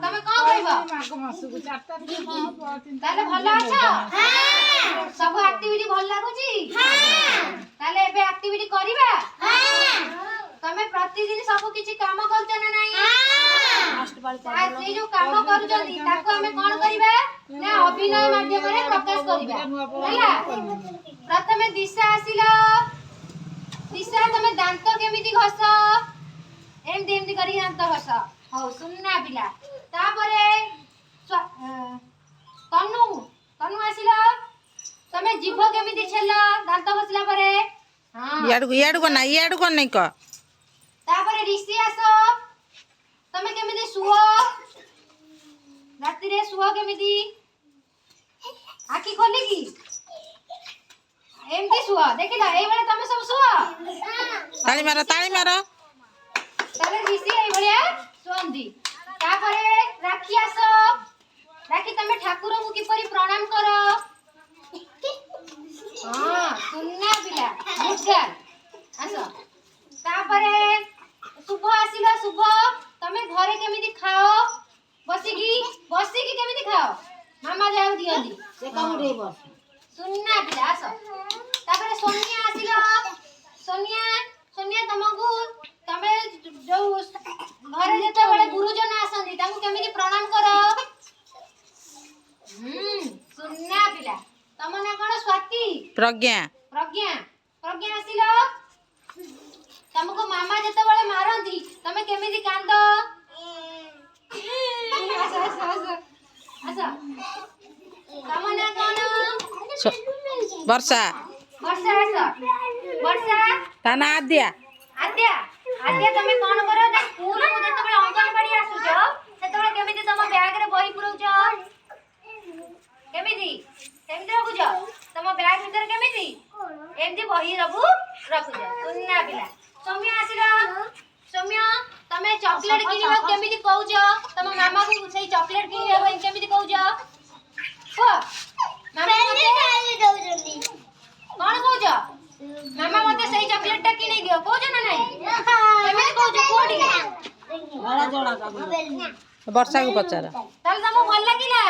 तमे कौन कहबो माग मासु 4 तारिख ताले भल अछ हां सब एक्टिविटी भल लागु छी हां ताले एबे एक्टिविटी करिबा हां तमे प्रतिदिन सब किछि काम करछ ना नाही हां लास्ट बार कर से जो काम करू जदी ताको हमें कोन करिबा ना अभिनय माध्यम रे प्रकाश करिबा हैला प्रथमे दिशा आसिलो दिशा तमे दांत केमिति घस एम देम दी करी दांत घस हो सुनना पिला तापरे तनु तनु आसिलो तमे जीभ केमिति छेलो दांत घसला परे हां याडू को नहीं क तापरे ऋषि आसो तमे केमिति सुओ राती रे सुओ केमिति आखी खोली की एमती सुओ देखिला एई बेले तमे सब सुओ ताली मारो ताले ऋषि एई भलिया सुंदी तापरे राखी आसो राखी तमे ठाकुर को किपरि प्रणाम करो हां सुनना पिला मुद्दा आसो तापरे शुभ आसिला शुभ तमे घरे केमिति खाओ बसिकी केमिति खाओ मामा जाऊ दियंदी से कमुडे बस सुनना पिला आसो तापरे सोनिया आसिला सोनिया तमगु तमे जो घरे जेते बेले गुरुजन आसंदी ताकू केमिति प्रणाम करो सुनना पिला तम ना कोन स्वाति प्रज्ञा आसिला तमको मामा जेते बेले मारंती तमे केमिति कांदो आसा तम ना कोन वर्षा ताना आद्या तमे कोन करो ना स्कूल को जेते बेले अंगनवाड़ी आसु छ सेते बेले केमिति तम बैग रे बही पुरौ छ केमिति रखु छ तम बैग भीतर केमिति एमती बही रखु छ सुनना पिला सौम्य आसिला सौम्य तमे चॉकलेट किनिबा केमिति कहू छ तम मामा को सही चॉकलेट किनिबा केमिति कहू छ हो मामा मते खाली दउ जल्दी कोन कहू छ मामा मते सही चॉकलेट टा किनि दियो कहू छ ना नहीं केमिति कहू छ कोडी बड़ा जोड़ा का वर्षा को पचार ताल तम भल लागिला